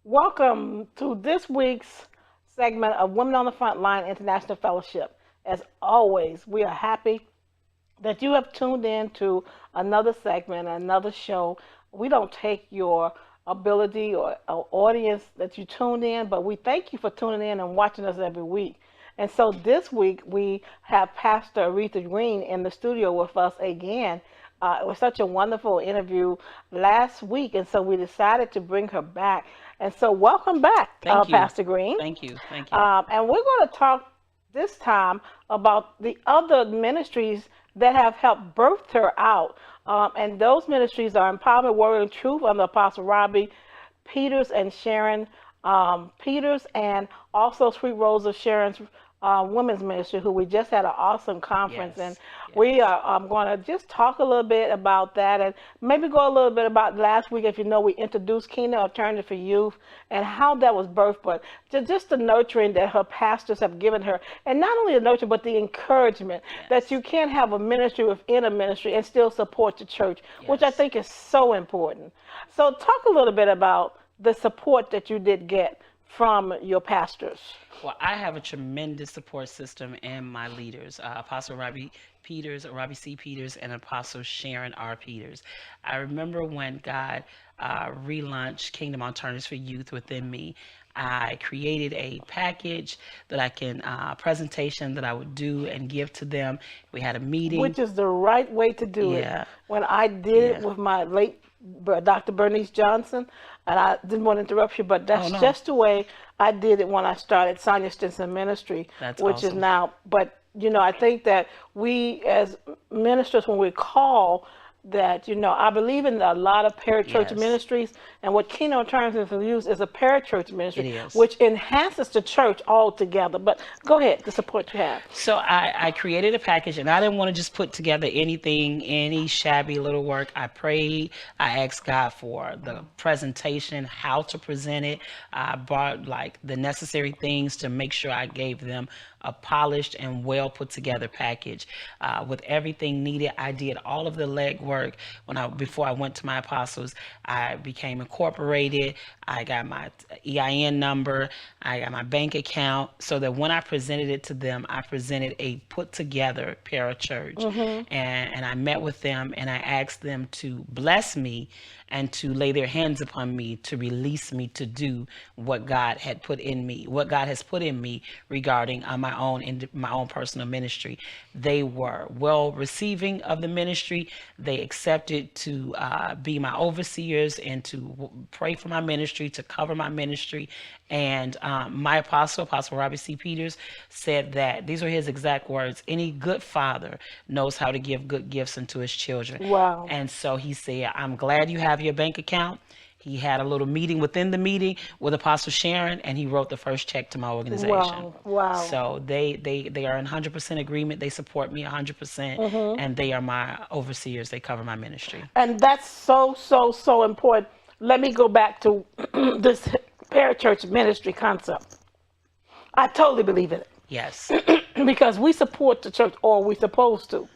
Welcome to this week's segment of Women on the Front Line International Fellowship. As always, we are happy that you have tuned in to another segment, another show. We don't take your ability or audience that you tuned in, but we thank you for tuning in and watching us every week. And so this week we have Pastor Aretha Green in the studio with us again. It was such a wonderful interview last week, and so we decided to bring her back. And so welcome back, Thank you. Pastor Green. Thank you. Thank you. And we're going to talk this time about the other ministries that have helped birth her out. And those ministries are Empowerment, Word, and Truth under Apostle Robbie Peters and Sharon Peters, and also Sweet Rose of Sharon's women's ministry, who we just had an awesome conference. Yes, and yes. we are going to just talk a little bit about that, and maybe go a little bit about last week. If you know, we introduced Kingdom Alternative for Youth and how that was birthed, but just the nurturing that her pastors have given her, and not only the nurturing but the encouragement that you can have a ministry within a ministry and still support the church, which I think is so important. So talk a little bit about the support that you did get from your pastors. Well, I have a tremendous support system in my leaders, Apostle Robbie Peters, Robbie C. Peters, and Apostle Sharon R. Peters. I remember when God relaunched Kingdom Alternatives for Youth within me. I created a package that I can, presentation that I would do and give to them. We had a meeting. Which is the right way to do it. When I did it with my late Dr. Bernice Johnson, and I didn't want to interrupt you, but that's just the way I did it when I started Sonia Stinson Ministry, which is now, but you know, I think that we as ministers, when we call that, you know, I believe in a lot of parachurch ministries, and what Kingdom Alternatives for Youth is a parachurch ministry, which enhances the church altogether. But go ahead, the support you have. So I created a package, and I didn't want to just put together anything, any shabby little work. I prayed, I asked God for the presentation, how to present it. I brought like the necessary things to make sure I gave them a polished and well put together package with everything needed. I did all of the legwork before I went to my apostles. I became incorporated. I got my EIN number. I got my bank account, so that when I presented it to them, I presented a put together parachurch. And I met with them, and I asked them to bless me and to lay their hands upon me to release me to do what God had put in me, what God has put in me regarding my own personal ministry. They were well receiving of the ministry. They accepted to be my overseers and to pray for my ministry, to cover my ministry. And my Apostle Robbie C. Peters, said that these were his exact words: any good father knows how to give good gifts unto his children. Wow. And so he said, I'm glad you have your bank account. He had a little meeting within the meeting with Apostle Sharon, and he wrote the first check to my organization. Wow. So they are in 100% agreement. They support me 100%, and they are my overseers. They cover my ministry. And that's so important. Let me go back to this parachurch ministry concept. I totally believe in it. Yes. Because we support the church, or we're supposed to.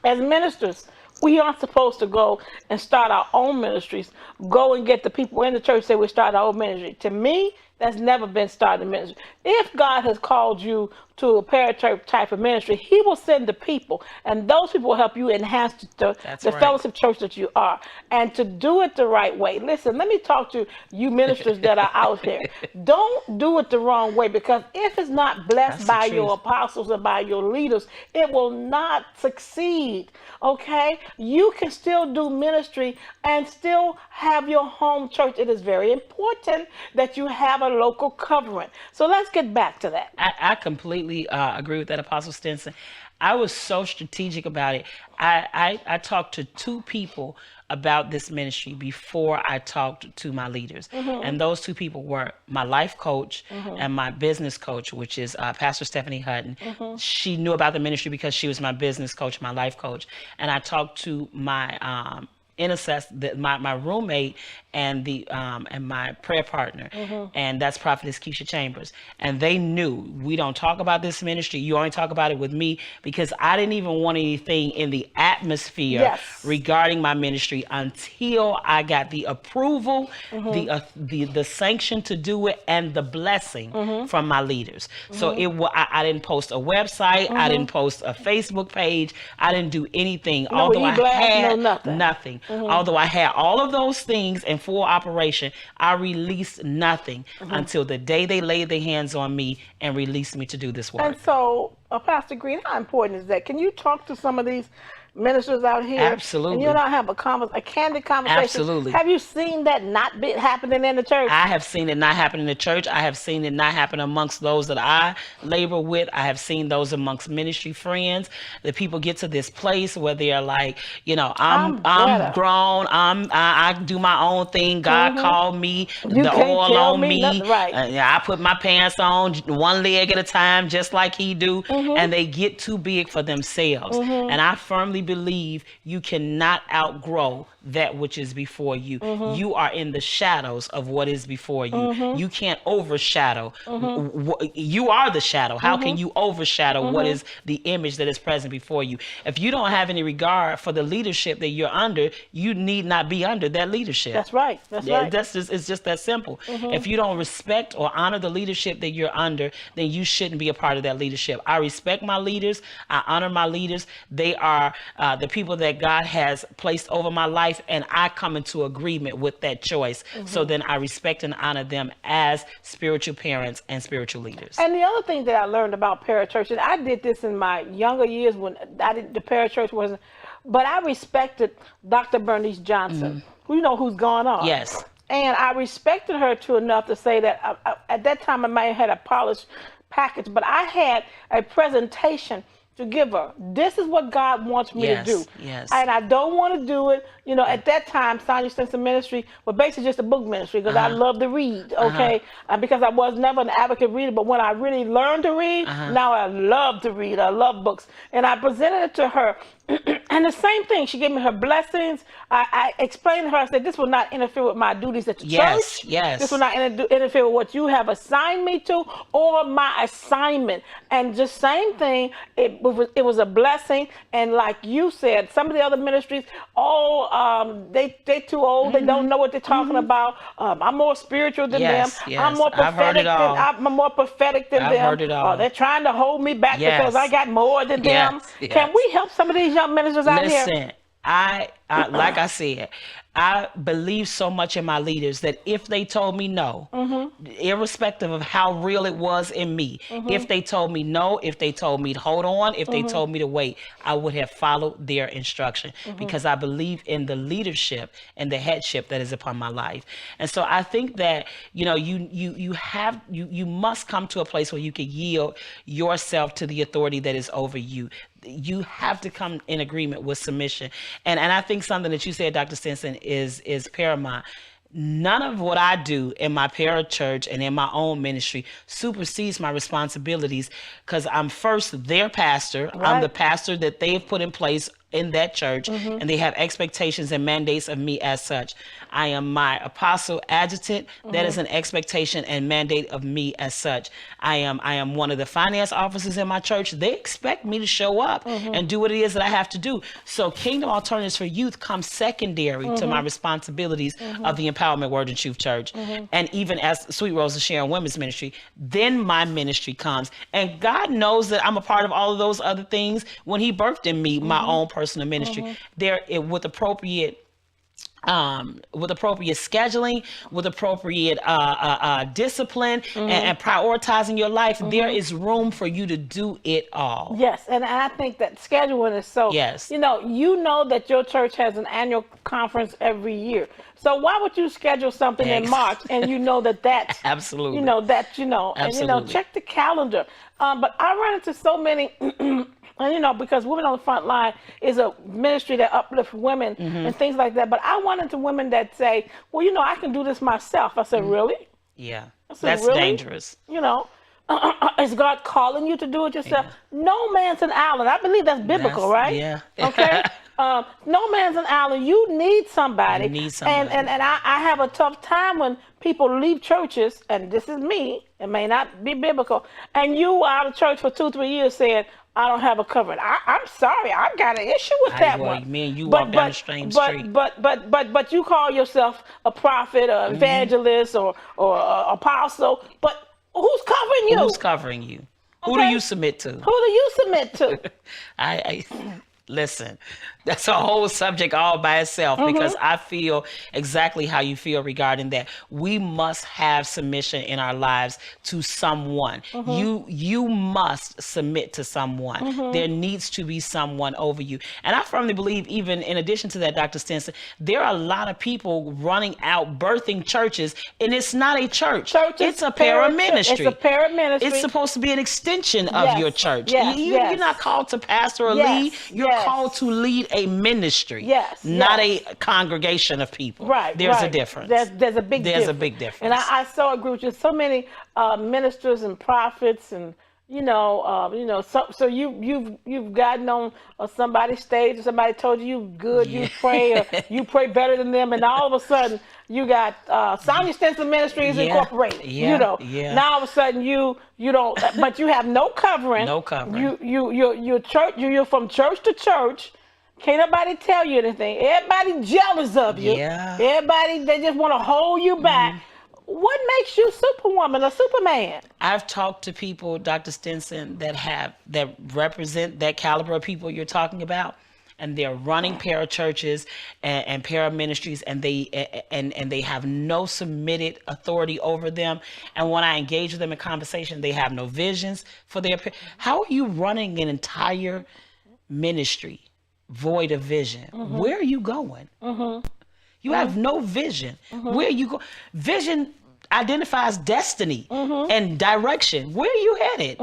As ministers, we aren't supposed to go and start our own ministries, go and get the people in the church, say we start our own ministry. To me, that's never been started in ministry. If God has called you to a parachurch type of ministry, he will send the people, and those people will help you enhance the fellowship church that you are. And to do it the right way, listen, let me talk to you ministers that are out there. Don't do it the wrong way, because if it's not blessed by your apostles and by your leaders, it will not succeed. Okay? You can still do ministry and still have your home church. It is very important that you have a local covering. So let's get back to that. I completely agree with that, Apostle Stinson. I was so strategic about it. I talked to two people about this ministry before I talked to my leaders. And those two people were my life coach and my business coach, which is Pastor Stephanie Hutton. She knew about the ministry because she was my business coach, my life coach. And I talked to my intercessor, my roommate, and my prayer partner, and that's Prophetess Keisha Chambers. And they knew, we don't talk about this ministry. You only talk about it with me, because I didn't even want anything in the atmosphere regarding my ministry until I got the approval, the sanction to do it, and the blessing from my leaders. So I didn't post a website, I didn't post a Facebook page, I didn't do anything. Although I had nothing. Although I had all of those things in full operation, I released nothing until the day they laid their hands on me and released me to do this work. And so, Pastor Green, how important is that? Can you talk to some of these ministers out here? Absolutely. And you and I have a candid conversation. Absolutely. Have you seen that not be happening in the church? I have seen it not happen in the church. I have seen it not happen amongst those that I labor with. I have seen those amongst ministry friends. That people get to this place where they're like, I'm grown. I do my own thing. God called me. You the can't oil tell on me me. nothing, right. I put my pants on one leg at a time, just like he do. And they get too big for themselves. And I firmly believe you cannot outgrow that which is before you. You are in the shadows of what is before you. You can't overshadow. You are the shadow. How can you overshadow what is the image that is present before you? If you don't have any regard for the leadership that you're under, you need not be under that leadership. That's right. Right. It's just that simple. If you don't respect or honor the leadership that you're under, then you shouldn't be a part of that leadership. I respect my leaders. I honor my leaders. They are the people that God has placed over my life, and I come into agreement with that choice. So then I respect and honor them as spiritual parents and spiritual leaders. And the other thing that I learned about parachurch, and I did this in my younger years when the parachurch wasn't, but I respected Dr. Bernice Johnson, who's gone on. Yes. And I respected her enough to say that at that time I might have had a polished package, but I had a presentation to give her. This is what God wants me to do. Yes. And I don't want to do it. At that time, Sonia Stinson Ministry was basically just a book ministry because I love to read, okay? Because I was never an advocate reader, but when I really learned to read, now I love to read. I love books. And I presented it to her. And the same thing, she gave me her blessings. I explained to her, I said, this will not interfere with my duties at the church. Yes. This will not interfere with what you have assigned me to or my assignment. And just same thing, it was a blessing. And like you said, some of the other ministries, they too old. They don't know what they're talking about. I'm more spiritual than them. Yes. I'm more prophetic I'm more prophetic than them. I've heard it all. They're trying to hold me back because I got more than them. Yes. Can we help some of these young ministers out here? Listen, I like I said, I believe so much in my leaders that if they told me no, irrespective of how real it was in me, if they told me no, if they told me to hold on, if they told me to wait, I would have followed their instruction because I believe in the leadership and the headship that is upon my life. And so I think that, you must come to a place where you can yield yourself to the authority that is over you. You have to come in agreement with submission. And I think something that you said, Dr. Stinson, is paramount. None of what I do in my parachurch and in my own ministry supersedes my responsibilities because I'm first their pastor. Right. I'm the pastor that they've put in place in that church, and they have expectations and mandates of me as such. I am my apostle adjutant. That is an expectation and mandate of me as such. I am one of the finance officers in my church. They expect me to show up and do what it is that I have to do. So Kingdom Alternatives for Youth comes secondary to my responsibilities of the Empowerment Word and Truth Church. And even as Sweet Rose of Sharon Women's Ministry, then my ministry comes. And God knows that I'm a part of all of those other things when he birthed in me my own personal ministry. There, with appropriate scheduling, with appropriate discipline, and prioritizing your life, there is room for you to do it all. Yes, and I think that scheduling is so. Yes. You know that your church has an annual conference every year. So why would you schedule something in March and you know that's absolutely. Absolutely. And check the calendar. But I run into so many. And because Women on the Front Line is a ministry that uplifts women and things like that. But I run into women that say, well, I can do this myself. I said, really? Yeah. That's really? Dangerous. Is God calling you to do it yourself? Yeah. No man's an island. I believe that's biblical, right? Yeah. Okay. No man's an island. You need somebody. You need somebody. And I have a tough time when people leave churches, and this is me, it may not be biblical, and you are out of church for 2-3 years saying, I don't have a covering. I'm sorry, I've got an issue with that one. Me and you walk down the same street. But you call yourself a prophet or evangelist or apostle, but who's covering you? Who's covering you? Okay. Who do you submit to? Who do you submit to? I listen, that's a whole subject all by itself, because I feel exactly how you feel regarding that. We must have submission in our lives to someone. You must submit to someone. There needs to be someone over you. And I firmly believe, even in addition to that, Dr. Stinson, there are a lot of people running out, birthing churches, and it's not a church. It's a paraministry. It's a paraministry. It's supposed to be an extension of your church. Yes, You're not called to pastor or lead. You're called to lead a ministry, not a congregation of people. Right. There's a difference. There's a big difference. There's a big difference. And I so agree with you. So many ministers and prophets, and so you've gotten on somebody's stage, or somebody told you good, you pray, or you pray better than them, and all of a sudden you got Sonia Stinson Ministries Incorporated. Now all of a sudden you don't, but you have no covering. No covering. You're from church to church. Can't nobody tell you anything. Everybody jealous of you. Everybody, they just want to hold you back. What makes you Superwoman or Superman? I've talked to people, Dr. Stinson, that represent that caliber of people you're talking about, and they're running parachurches and paraministries, and they have no submitted authority over them. And when I engage with them in conversation, they have no visions for their. How are you running an entire ministry void of vision? Where are you going? You have no vision. Where are you going? Vision identifies destiny and direction. Where are you headed?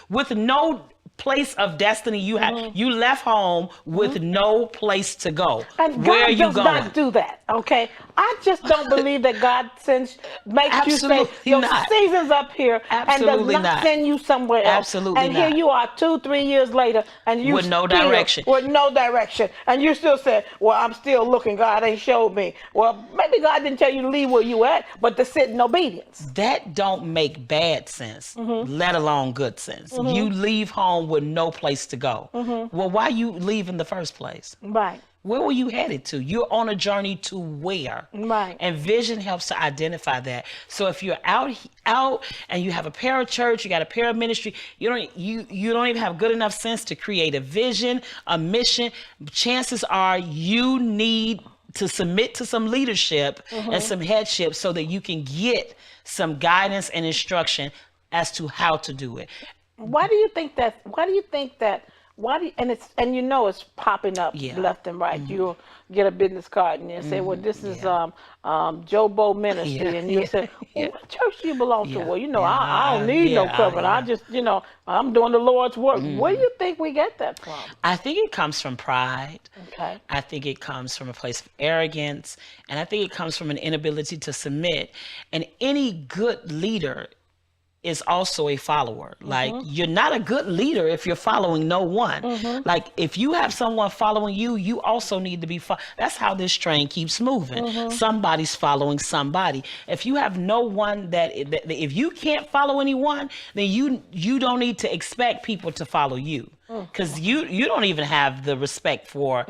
With no place of destiny, you left home with no place to go. And where God are you does going? not do that. Okay, I just don't believe that God makes you say your season's up here and does not send you somewhere else. Absolutely and not. Here you are 2-3 years later, and you with no direction. With no direction, and you still say, "Well, I'm still looking. God ain't showed me." Well, maybe God didn't tell you to leave where you at, but to sit in obedience. That don't make bad sense, let alone good sense. You leave home with no place to go. Well, why you leave in the first place? Right. Where were you headed to? You're on a journey to where? Right. And vision helps to identify that. So if you're out and you have a parachurch, you got a paraministry, you don't even have good enough sense to create a vision, a mission, chances are you need to submit to some leadership and some headship so that you can get some guidance and instruction as to how to do it. Why do you think that? It's popping up left and right. You'll get a business card and you say, "Well, this is Joe Bo Ministry," and you say, "Well, what church do you belong to?" Well, I don't need no covering. I just, I'm doing the Lord's work. Where do you think we get that from? I think it comes from pride. Okay. I think it comes from a place of arrogance, and I think it comes from an inability to submit. And any good leader is also a follower. Like, you're not a good leader if you're following no one. Like, if you have someone following you, you also need to be that's how this train keeps moving. Somebody's following somebody. If you have no one that if you can't follow anyone, then you don't need to expect people to follow you. Because you don't even have the respect for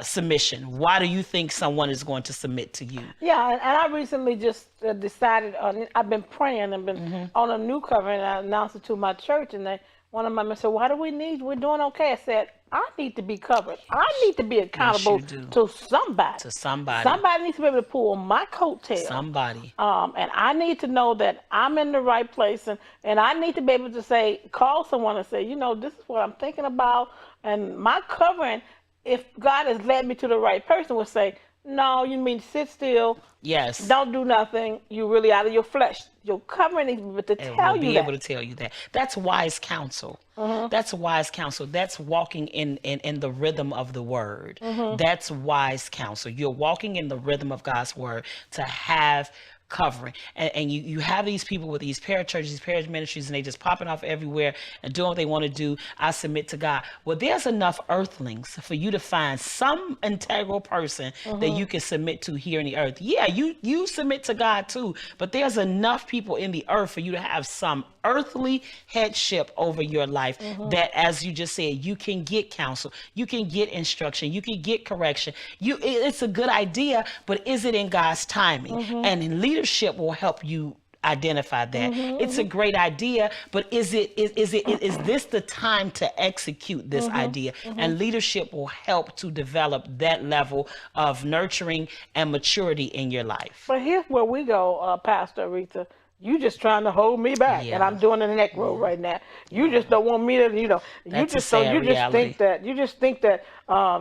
submission. Why do you think someone is going to submit to you? Yeah, and I recently just decided, I've been praying and been on a new cover, and I announced it to my church, and one of my members said, "Why do we need? We're doing okay." I said, "I need to be covered. I need to be accountable to somebody. Somebody needs to be able to pull my coattail. Somebody. And I need to know that I'm in the right place, and I need to be able to call someone and say, this is what I'm thinking about, and my covering, if God has led me to the right person, will say, no, you mean sit still. Yes. Don't do nothing. You're really out of your flesh. Your covering is to tell you that. Be able to tell you that. That's wise counsel. That's wise counsel. That's walking in the rhythm of the word. That's wise counsel. You're walking in the rhythm of God's word to have covering. And you have these people with these parachurches, these parish ministries, and they just popping off everywhere and doing what they want to do. I submit to God. Well, there's enough earthlings for you to find some integral person that you can submit to here in the earth. Yeah, you submit to God too, but there's enough people in the earth for you to have some earthly headship over your life that, as you just said, you can get counsel, you can get instruction, you can get correction. It's a good idea, but is it in God's timing? And in leadership will help you identify that. It's a great idea, but is this the time to execute this idea? And leadership will help to develop that level of nurturing and maturity in your life. But here's where we go, Pastor Aretha. You just trying to hold me back, and I'm doing the neck roll right now. You just don't want me to, That's you just think that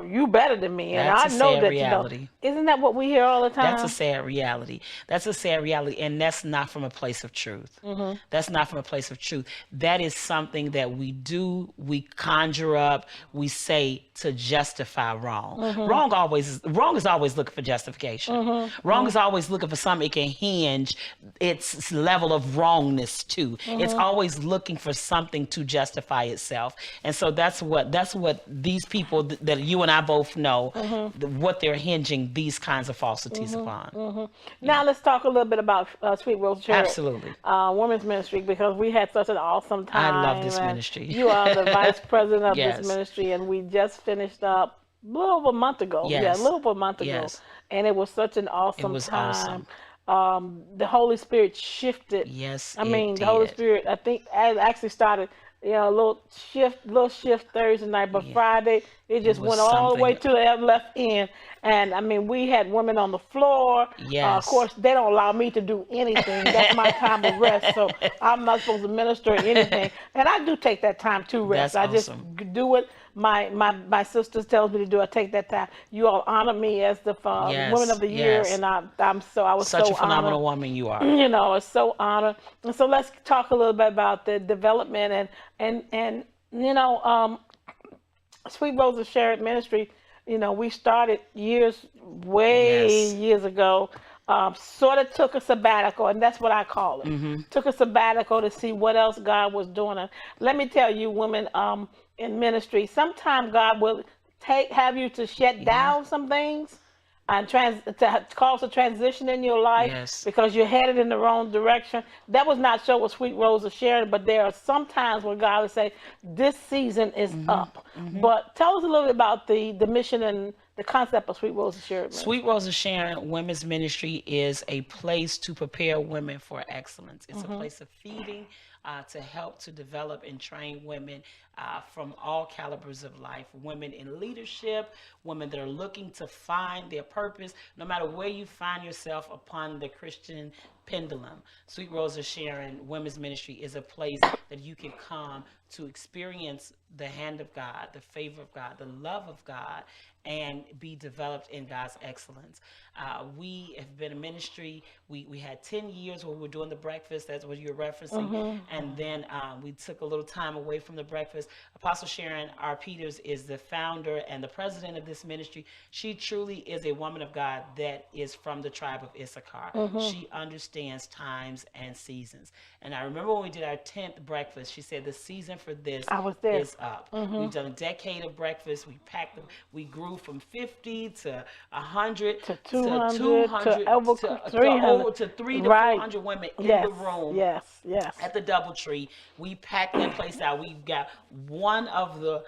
you better than me, and That's I a know sad that reality. Isn't that what we hear all the time? That's a sad reality. That's a sad reality, and that's not from a place of truth. That's not from a place of truth. That is something that we do, we conjure up, we say to justify wrong. Wrong is always looking for justification. Wrong is always looking for something it can hinge its level of wrongness to. It's always looking for something to justify itself. And so that's what these people that you and I both know, what they're hinging these kinds of falsities upon. Now let's talk a little bit about Sweet Rose Church. Absolutely. Women's ministry, because we had such an awesome time. I love this ministry. You are the vice president of Yes. this ministry, and we just finished up a little over a month ago. Yes. Yeah, a little over a month ago. Yes. And it was such an awesome It was time. awesome. The Holy Spirit shifted. Yes, I mean, it the Holy did. Spirit, I think, actually started, a little shift Thursday night, but Friday, it just was went all the way something. to the left end. And I mean, we had women on the floor. Yes. Of course, they don't allow me to do anything. That's my time of rest. So I'm not supposed to minister or anything. And I do take that time to rest. That's I just awesome. do what my sisters tells me to do. I take that time. You all honor me as the Yes, Women of the Year, yes. and I was Such so a phenomenal honored. woman you are. It's so honored. And so let's talk a little bit about the development and Sweet Rose of Sharon Ministry. We started years ago. Sort of took a sabbatical, and that's what I call it. Took a sabbatical to see what else God was doing. And let me tell you, women in ministry, sometimes God will have you to shut down some things and to cause a transition in your life Yes. because you're headed in the wrong direction. That was not so with Sweet Rose of Sharon, but there are some times where God will say, this season is up. But tell us a little bit about the mission and the concept of Sweet Rose of Sharon. Sweet Rose of Sharon Women's Ministry is a place to prepare women for excellence. It's a place of feeding to help to develop and train women from all calibers of life, women in leadership, women that are looking to find their purpose, no matter where you find yourself upon the Christian pendulum. Sweet Rose of Sharon Women's Ministry is a place that you can come to experience the hand of God, the favor of God, the love of God, and be developed in God's excellence. We have been a ministry. We had 10 years where we were doing the breakfast. That's what you're referencing. And then we took a little time away from the breakfast. Apostle Sharon R. Peters is the founder and the president of this ministry. She truly is a woman of God that is from the tribe of Issachar. She understands times and seasons. And I remember when we did our 10th breakfast, she said the season for this is up. We've done a decade of breakfast. We packed them. We grew from 50 to 100 to 200 to over 300 to 300 to Right. 400 women in Yes, the room. yes. At the DoubleTree. We packed that place out. We've got the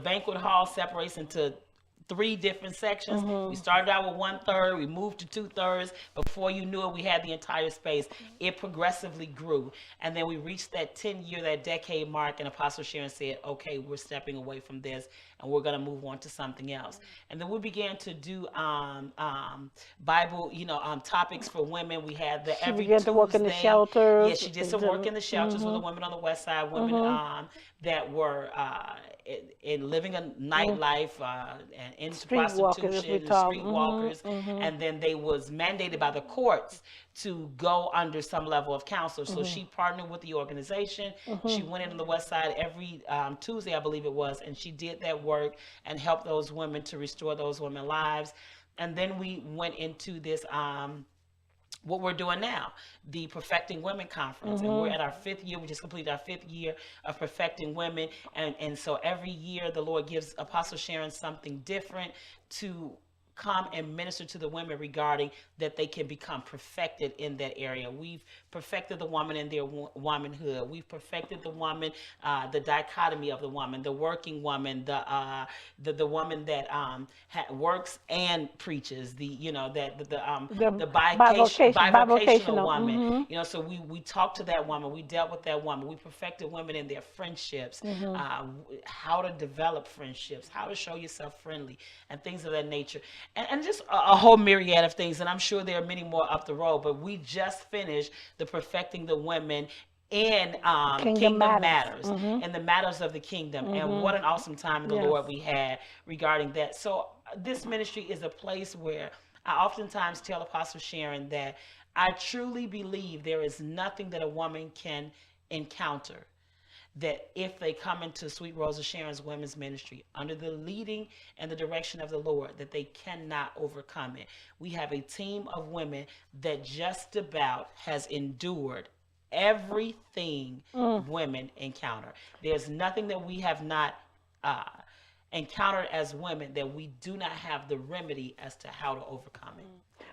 banquet hall separates into 3 different sections. We started out with 1/3, we moved to 2/3. Before you knew it, we had the entire space. It progressively grew. And then we reached that 10-year, that decade mark, and Apostle Sharon said, okay, we're stepping away from this and we're going to move on to something else. And then we began to do Bible, topics for women. We had She began to work in the shelters. Yeah, she did some work in the shelters with the women on the west side, women that were in living a nightlife and into Street walkers, as we prostitution, call street walkers. And then they was mandated by the courts to go under some level of counsel. So she partnered with the organization. She went in on the west side every Tuesday, I believe it was, and she did that work and helped those women to restore those women's lives. And then we went into this what we're doing now, the Perfecting Women Conference. And we're at our 5th year. We just completed our 5th year of Perfecting Women. And so every year the Lord gives Apostle Sharon something different to come and minister to the women regarding that they can become perfected in that area. We've perfected the woman in their womanhood. We've perfected the woman, the dichotomy of the woman, the working woman, the woman that works and preaches, the bivocational woman. So we talked to that woman. We dealt with that woman. We perfected women in their friendships, how to develop friendships, how to show yourself friendly, and things of that nature. And just a whole myriad of things. And I'm sure there are many more up the road, but we just finished the Perfecting the Women in Kingdom Matters, and the matters of the kingdom. And what an awesome time in the Lord we had regarding that. So this ministry is a place where I oftentimes tell Apostle Sharon that I truly believe there is nothing that a woman can encounter that if they come into Sweet Rose of Sharon's women's ministry under the leading and the direction of the Lord, that they cannot overcome it. We have a team of women that just about has endured everything women encounter. There's nothing that we have not encountered as women that we do not have the remedy as to how to overcome it.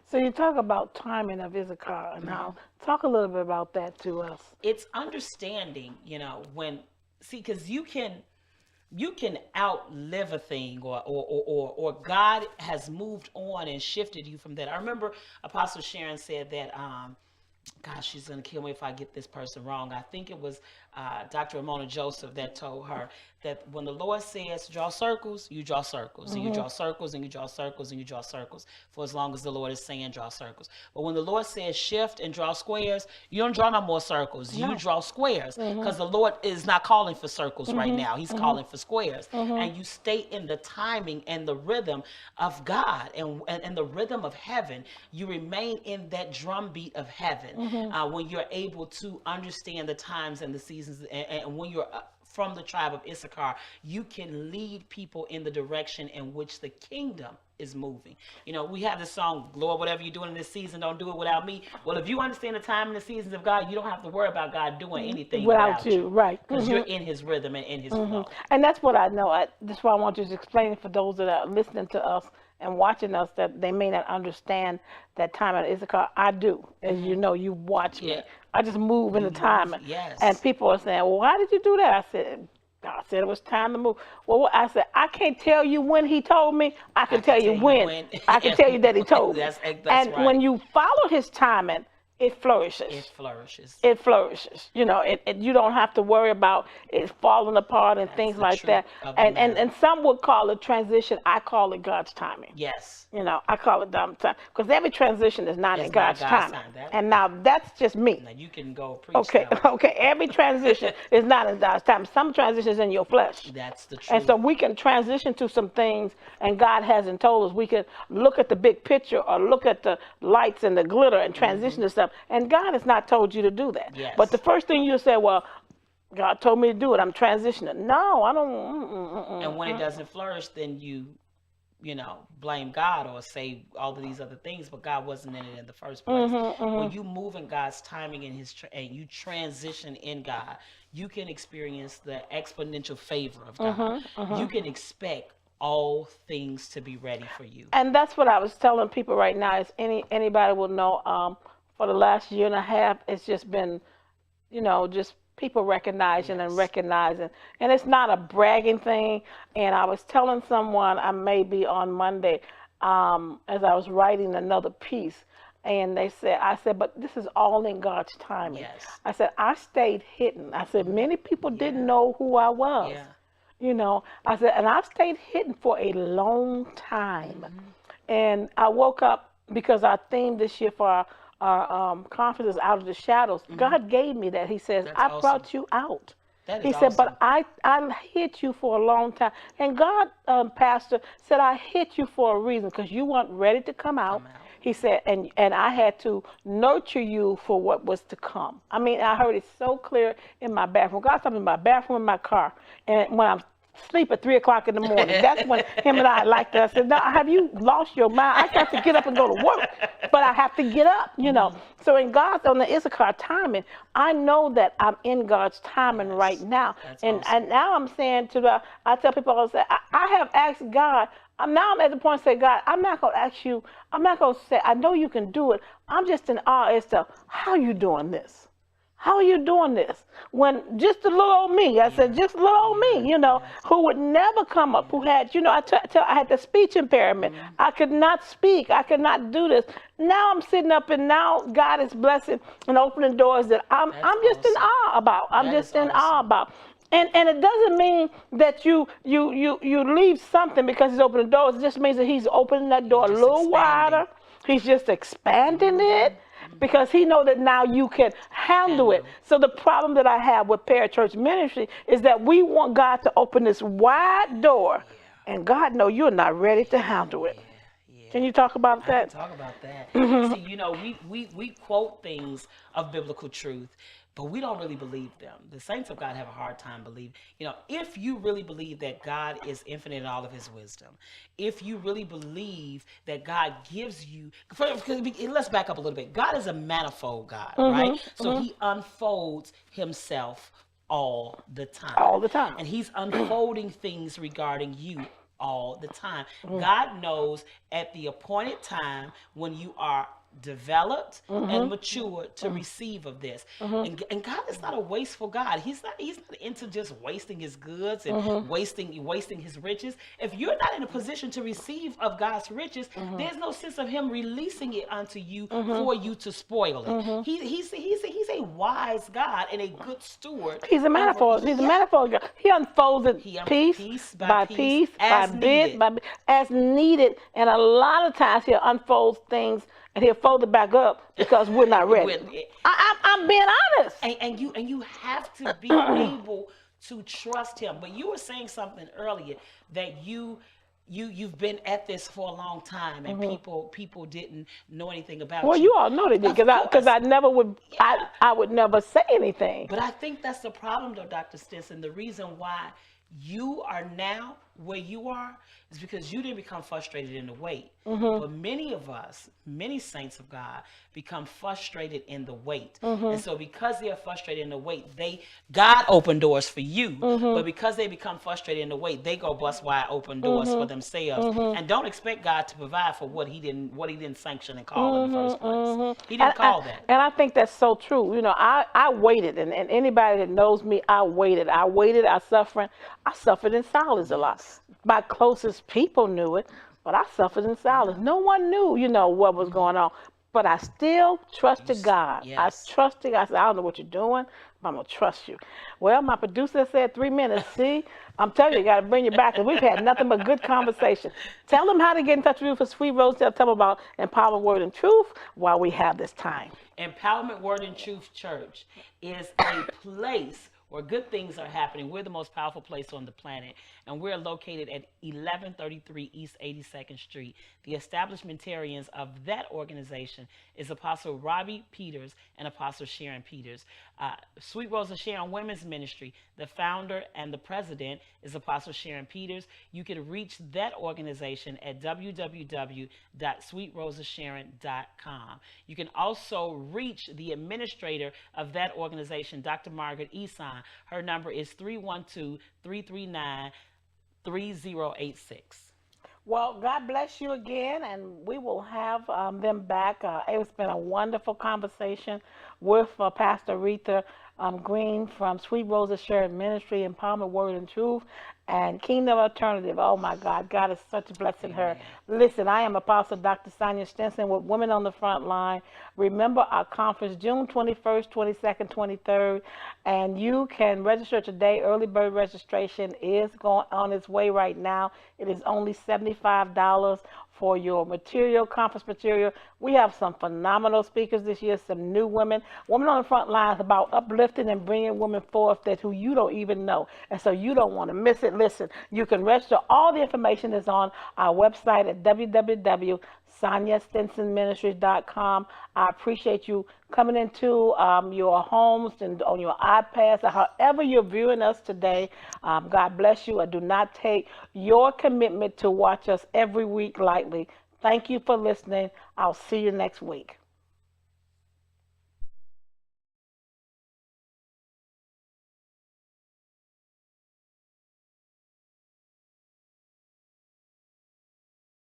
So you talk about timing of Issachar, and now talk a little bit about that to us. It's understanding, because you can outlive a thing, or God has moved on and shifted you from that. I remember Apostle Sharon said that, gosh, she's going to kill me if I get this person wrong. I think it was Dr. Ramona Joseph that told her that when the Lord says draw circles, you draw circles, and you draw circles, and you draw circles, and you draw circles for as long as the Lord is saying draw circles. But when the Lord says shift and draw squares, you don't draw no more circles. You draw squares, because the Lord is not calling for circles right now. He's calling for squares. And you stay in the timing and the rhythm of God and the rhythm of heaven. You remain in that drumbeat of heaven when you're able to understand the times and the seasons, and when you're from the tribe of Issachar, you can lead people in the direction in which the kingdom is moving. We have this song, Lord, whatever you're doing in this season, don't do it without me. Well, if you understand the time and the seasons of God, you don't have to worry about God doing anything without you. Right. Because you're in his rhythm and in his flow. And that's what I know. That's why I want you to explain it for those that are listening to us and watching us, that they may not understand that time at Issachar. I do. As you know, you watch me. I just move in the time. Yes. And people are saying, well, why did you do that? I said, God said it was time to move. Well, I said, I can't tell you when he told me. I can tell you when. I can tell you that he told me. That's and right. when you follow his timing, it flourishes. It flourishes. It flourishes. You don't have to worry about it falling apart and things like that. And some would call it transition. I call it God's timing. Yes. I call it God's time, because every transition is not in God's time. And now that's just me. Now you can go preach. Okay. Every transition is not in God's time. Some transitions in your flesh. That's the truth. And so we can transition to some things, and God hasn't told us. We can look at the big picture or look at the lights and the glitter and transition to stuff. And God has not told you to do that. Yes. But the first thing you say, well, God told me to do it. I'm transitioning. No, I don't. And when it doesn't flourish, then you blame God or say all of these other things, but God wasn't in it in the first place. When you move in God's timing and and you transition in God, you can experience the exponential favor of God. You can expect all things to be ready for you. And that's what I was telling people right now. Is anybody will know. For the last year and a half, it's just been, just people recognizing and recognizing. And it's not a bragging thing. And I was telling someone, I may be on Monday, as I was writing another piece, and I said, but this is all in God's timing. Yes. I said, I stayed hidden. I said, many people didn't know who I was. I said, and I've stayed hidden for a long time. And I woke up, because our theme this year for our conference is Out of the Shadows. God gave me that. He says, I brought you out. He said, but I hid you for a long time. And God, Pastor, said, I hid you for a reason, because you weren't ready to come out. He said, and I had to nurture you for what was to come. I mean, I heard it so clear in my bathroom. God's talking in my bathroom, in my car. And when I'm sleep at 3 o'clock in the morning. That's when him and I liked it. I said, "No, have you lost your mind? I got to get up and go to work, but I have to get up, you know." So in God's, on the Issachar timing, I know that I'm in God's timing right now. And now I'm saying I tell people all the time, I have asked God. Now I'm at the point to say, God, I'm not going to ask you, I'm not going to say, I know you can do it. I'm just in awe as to how you doing this. How are you doing this? When just a little old me, I said, just a little old me, you know, who would never come up, who had, you know, I had the speech impairment. I could not speak. I could not do this. Now I'm sitting up, and now God is blessing and opening doors that I'm just in awe about. I'm just in awe about. And it doesn't mean that you leave something because he's opening doors. It just means that he's opening that door a little wider. He's just expanding it, because he knows that now you can handle it. So the problem that I have with parachurch ministry is that we want God to open this wide door, and God knows you're not ready to handle it. Can you talk about that? I can talk about that. See, you know, we quote things of biblical truth, but we don't really believe them. The saints of God have a hard time believing. You know, if you really believe that God is infinite in all of his wisdom, if you really believe that God gives you, let's back up a little bit. God is a manifold God, right? So he unfolds himself all the time. All the time. And he's unfolding things regarding you all the time. God knows at the appointed time when you are developed and mature to receive of this. And God is not a wasteful God. He's not into just wasting his goods and wasting his riches. If you're not in a position to receive of God's riches, there's no sense of him releasing it unto you for you to spoil it. He's a wise God and a good steward. He's a manifold. He's a manifold God. He unfolds it piece by piece, by bit, as needed. And a lot of times he'll unfold things and he'll fold it back up because we're not ready. I'm being honest. And you have to be able to trust him. But you were saying something earlier that you've been at this for a long time, and people didn't know anything about you. Well, you all know they did, because I never would. Yeah. I would never say anything. But I think that's the problem, though, Dr. Stinson. The reason why you are now where you are is because you didn't become frustrated in the wait. But many of us, many saints of God, become frustrated in the wait. And so because they are frustrated in the wait, God opened doors for you. But because they become frustrated in the wait, they go bust wide open doors for themselves. And don't expect God to provide for what he didn't sanction and call in the first place. He didn't call that. And I think that's so true. You know, I waited, and anybody that knows me, I waited. I suffered in silence a lot. My closest people knew it, but I suffered in silence. No one knew, you know, what was going on. But I still trusted God. Yes. I trusted. I said, I don't know what you're doing, but I'm going to trust you. Well, my producer said 3 minutes. See, I'm telling you, you got to bring you back, because we've had nothing but good conversation. Tell them how to get in touch with you for Sweet Rose. Tell them about Empowerment Word and Truth while we have this time. Empowerment Word and Truth Church is a place where good things are happening. We're the most powerful place on the planet, and we're located at 1133 East 82nd Street. The establishmentarians of that organization is Apostle Robbie Peters and Apostle Sharon Peters. Sweet Rose of Sharon Women's Ministry, the founder and the president is Apostle Sharon Peters. You can reach that organization at www.sweetroseofsharon.com. You can also reach the administrator of that organization, Dr. Margaret Eson. Her number is 312-339-3086. Well, God bless you again, and we will have them back. It's been a wonderful conversation with Pastor Aretha Green from Sweet Rose of Sharon Ministry, Empowerment Word and Truth, and Kingdom Alternative. Oh my God, God is such a blessing. Her. Listen, I am Apostle Dr. Sonia Stinson with Women on the Front Line. Remember our conference, June 21st, 22nd, 23rd, and you can register today. Early bird registration is going on its way right now. It is only $75 for your material, conference material. We have some phenomenal speakers this year, some new women. Women on the Front Line is about uplifting and bringing women forth that who you don't even know. And so you don't want to miss it. Listen, you can register. All the information is on our website at www.sweetroseofsharon.com. SoniaStinsonMinistries.com. I appreciate you coming into your homes and on your iPads or however you're viewing us today. God bless you. I do not take your commitment to watch us every week lightly. Thank you for listening. I'll see you next week.